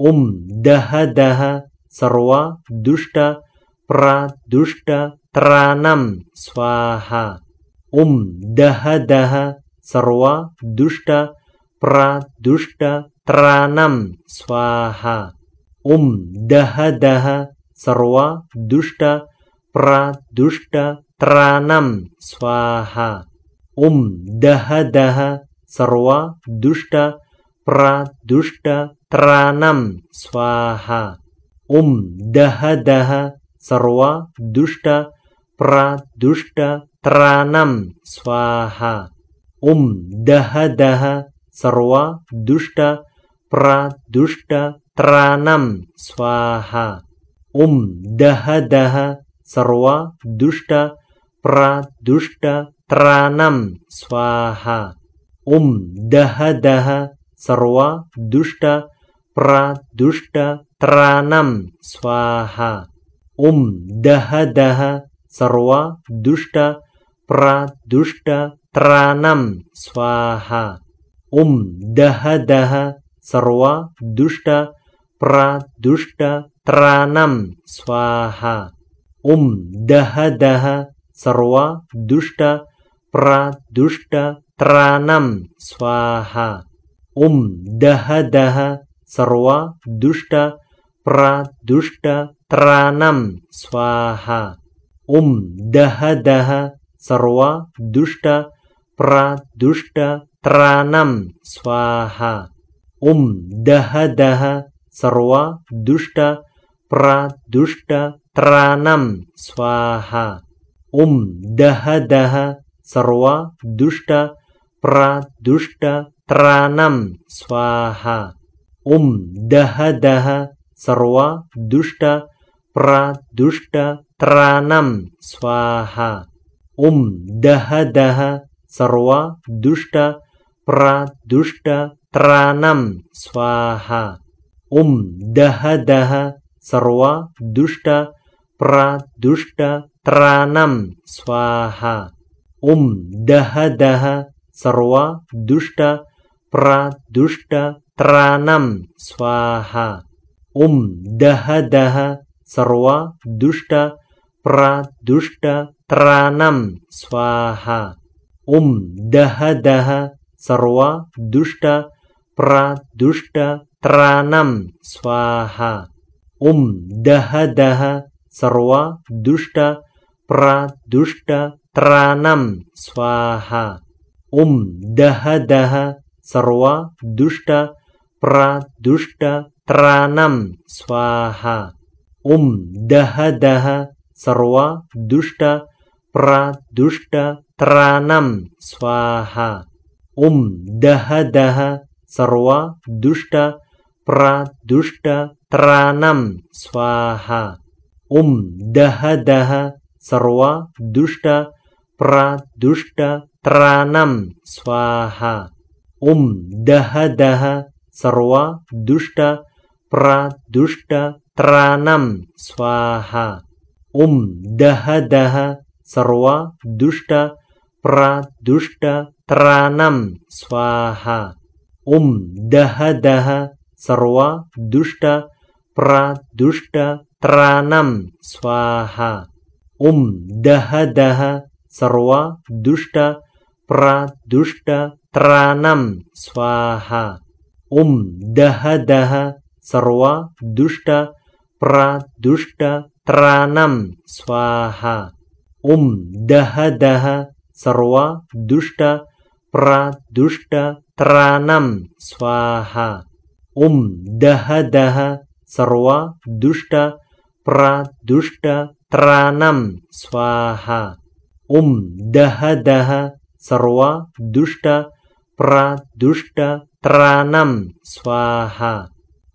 daha daha sarwa dushta pradushta tranam swaha. Daha daha sarwa dushta pradushta tranam swaha. Daha daha sarwa dushta pradushta tranam swaha. Daha daha sarwa dushta pradushta tranam swaha. Daha daha sarwa dushta pradushta tranam swaha. Daha daha sarwa dushta pradushta tranam swaha. Daha daha sarwa dushta pradushta tranam swaha. Daha daha sarwa dushta pradushta tranam swaha. Daha daha sarwa dushta pradushta tranam swaha. Daha daha sarwa dushta pradushta tranam swaha. Daha daha sarwa dushta pradushta tranam swaha. Daha daha sarwa dushta pradushta tranam swaha. Daha daha sarwa dushta pradushta tranam swaha. Daha daha sarwa dushta pradushta tranam swaha. Daha daha sarwa dushta pradushta tranam swaha. Daha daha sarwa dushta pradushta tranam swaha. Daha daha sarwa dushta pradushta tranam swaha. Daha daha sarwa dushta pradushta tranam swaha. Daha daha sarwa dushta pradushta tranam swaha. Daha daha sarwa dushta pradushta tranam swaha. Daha daha sarwa dushta pradushta tranam swaha. Daha daha sarwa dushta pradushta tranam swaha. Daha daha sarwa dushta pradushta tranam swaha. Daha daha sarwa dushta pradushta tranam swaha. Daha daha sarwa dushta pradushta tranam swaha. Daha daha sarwa dushta pradushta tranam swaha. Daha daha sarwa dushta pradushta tranam swaha. Daha daha sarwa dushta pradushta tranam swaha. Daha daha sarwa dushta pradushta tranam swaha. Daha daha sarwa dushta pradushta tranam swaha. Daha daha sarwa dushta pradushta tranam swaha. Daha daha sarwa dushta pradushta tranam swaha. Daha daha sarwa dushta pradushta tranam swaha. Daha daha sarwa dushta pradushta tranam swaha.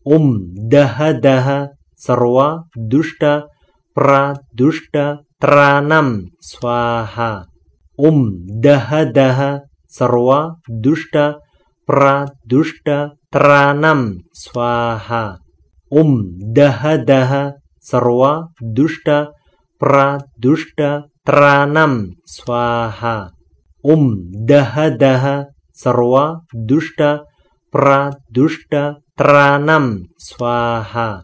Daha daha sarwa dushta pradushta tranam swaha. Daha daha sarwa dushta pradushta tranam swaha. Daha daha sarwa dushta pradushta tranam swaha. Daha daha sarwa dushta pradushta tranam swaha.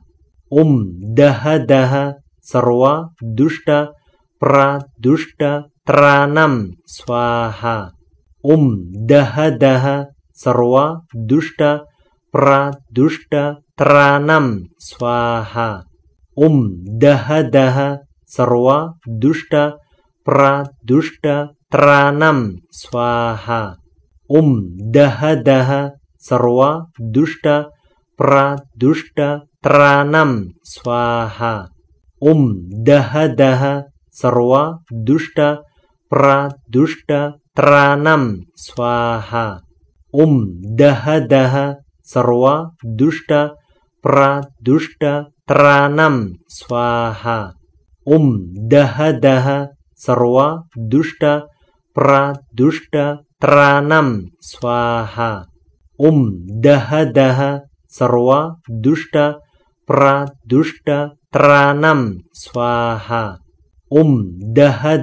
Daha sarva dushta pradushta tranam swaha. Daha sarva dushta pradushta tranam swaha. Daha sarva dushta pradushta tranam swaha. Daha sarva dushta pradushta tranam swaha. Daha sarva dushta pradushta tranam swaha. Daha sarva dushta pradushta tranam swaha. Daha sarva dushta pradushta tranam swaha. Daha sarva dushta pradushta tranam swaha. Daha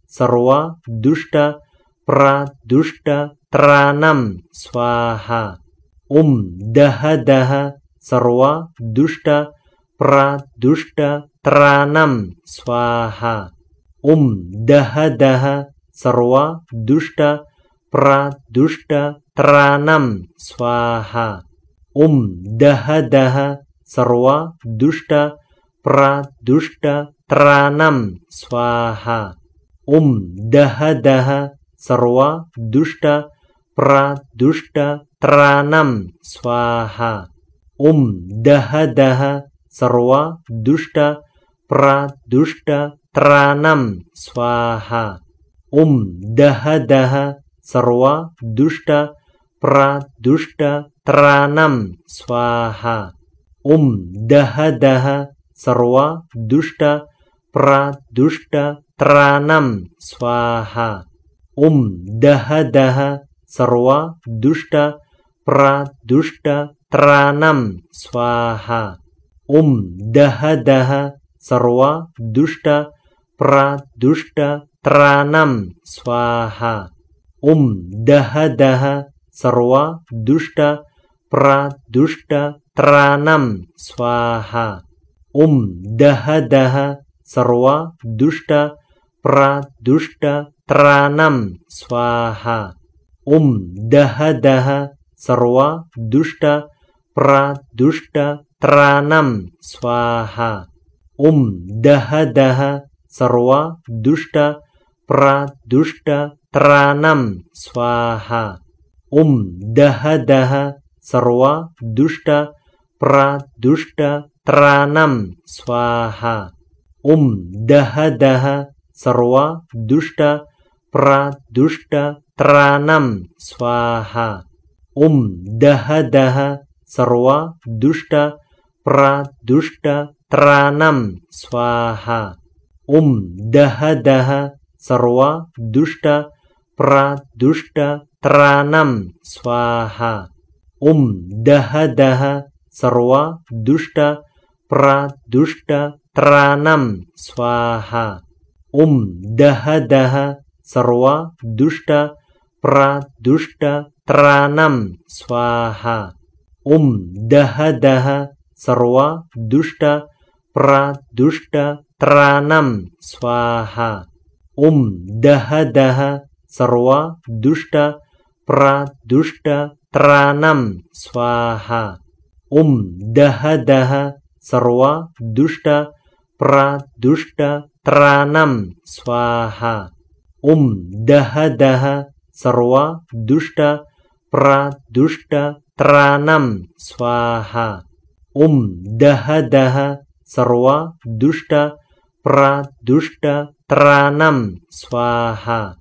sarva dushta pradushta tranam swaha. Daha sarva dushta pradushta tranam swaha. Daha sarva dushta pradushta tranam swaha. Daha sarva dushta pradushta tranam swaha. Daha sarva dushta pradushta tranam swaha. Daha sarva dushta pradushta tranam swaha. Daha sarva dushta pradushta tranam swaha. Daha sarva dushta pradushta tranam swaha. Daha sarva dushta pradushta tranam swaha. Daha sarva dushta pradushta tranam swaha. Daha sarva dushta pradushta tranam swaha. Daha sarva dushta pradushta tranam swaha. Daha sarva dushta pradushta tranam swaha. Daha sarva dushta pradushta tranam swaha. Daha sarva dushta pradushta tranam swaha. Daha sarva dushta pradushta tranam swaha. Daha sarva dushta pradushta tranam swaha. Daha sarva dushta pradushta tranam swaha. Daha sarva dushta pradushta tranam swaha. Daha sarva dushta pradushta tranam swaha. Daha sarva dushta pradushta tranam swaha. Daha sarva dushta pradushta tranam swaha. Daha sarva dushta pradushta tranam swaha. Daha sarva dushta pradushta tranam swaha. Daha sarva dushta pradushta tranam swaha.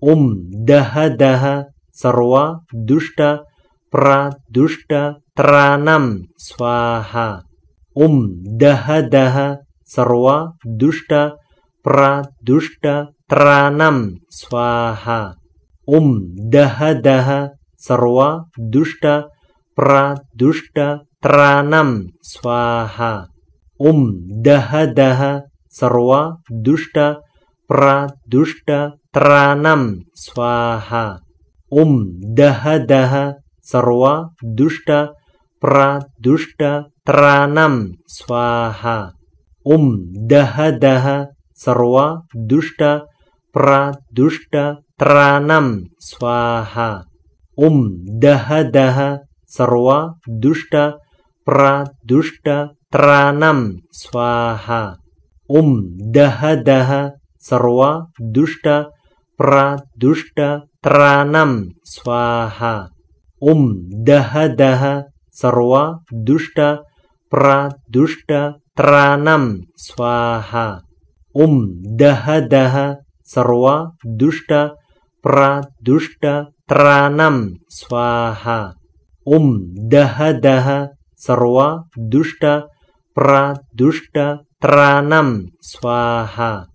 Daha sarva dushta pradushta tranam swaha. Daha sarva dushta pradushta tranam swaha. Daha sarva dushta pradushta tranam swaha. Daha sarva dushta pradushta tranam swaha. Daha sarva dushta pradushta tranam swaha. Daha daha sarva dushta pradushta tranam swaha. Daha daha sarva dushta pradushta tranam swaha. Daha daha sarva dushta pradushta tranam swaha. Daha daha sarva dushta pradushta tranam swaha. Daha daha sarva dushta pradushta tranam swaha. Daha daha sarva dushta pradushta tranam swaha.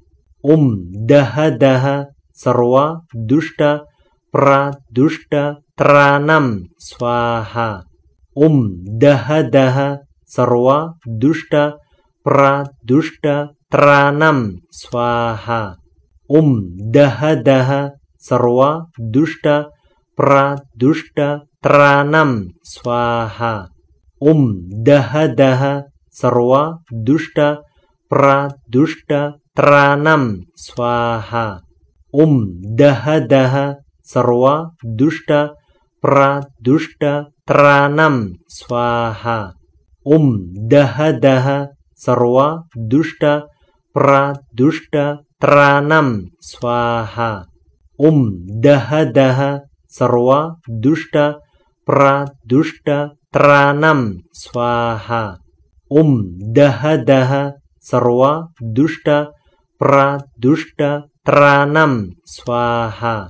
Daha daha sarva dushta pradushta tranam swaha. Daha daha sarva dushta pradushta tranam swaha. Daha daha sarva dushta pradushta tranam swaha. Daha daha sarva dushta pradushta tranam swaha. Daha daha sarva dushta pradushta tranam swaha. Daha daha sarva dushta pradushta tranam swaha. Daha daha sarva dushta pradushta tranam swaha. Daha daha sarva dushta pradushta tranam swaha.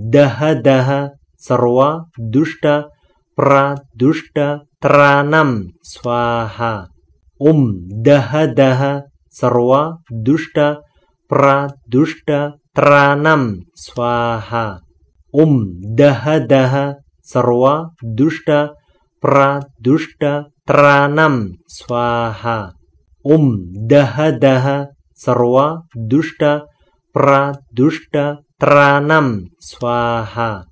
Daha daha sarva dushta pradushta tranam swaha. Daha daha sarva dushta pradushta tranam swaha. Daha daha sarva dushta pradushta tranam swaha. Daha daha sarva dushta pradushta tranam swaha. Daha daha sarva dushta pradushta tranam swaha.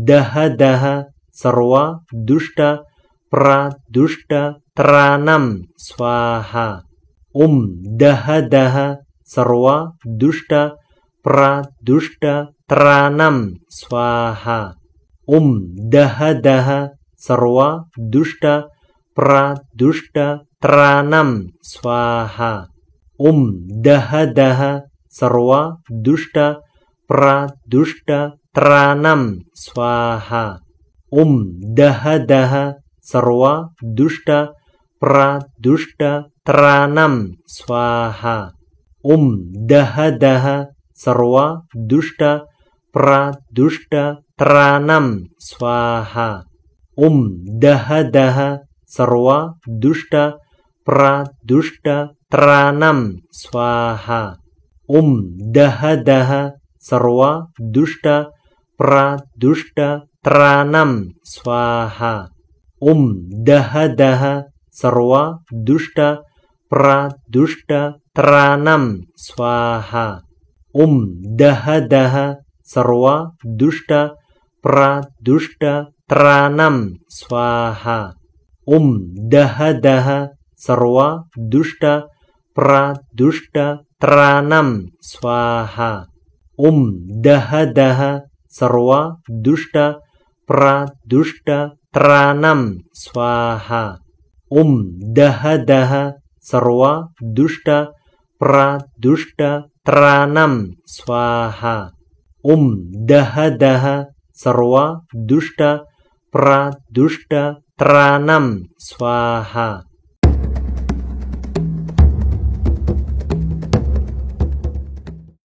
Daha daha sarva dushta pradushta tranam swaha. Daha daha sarva dushta pradushta tranam swaha. Daha daha sarva dushta pradushta tranam swaha. Daha daha sarva dushta pradushta tranam swaha. Daha daha sarva dushta pradushta tranam swaha. Daha daha sarva dushta pradushta tranam swaha. Daha daha sarva dushta pradushta tranam swaha. Daha daha sarva dushta pradushta tranam swaha. Daha daha sarva dushta pradushta tranam swaha. Daha daha sarva dushta pradushta tranam swaha. Daha daha sarva dushta pradushta tranam swaha. Daha daha sarva dushta pradushta tranam swaha. Daha daha sarva dushta pradushta tranam swaha.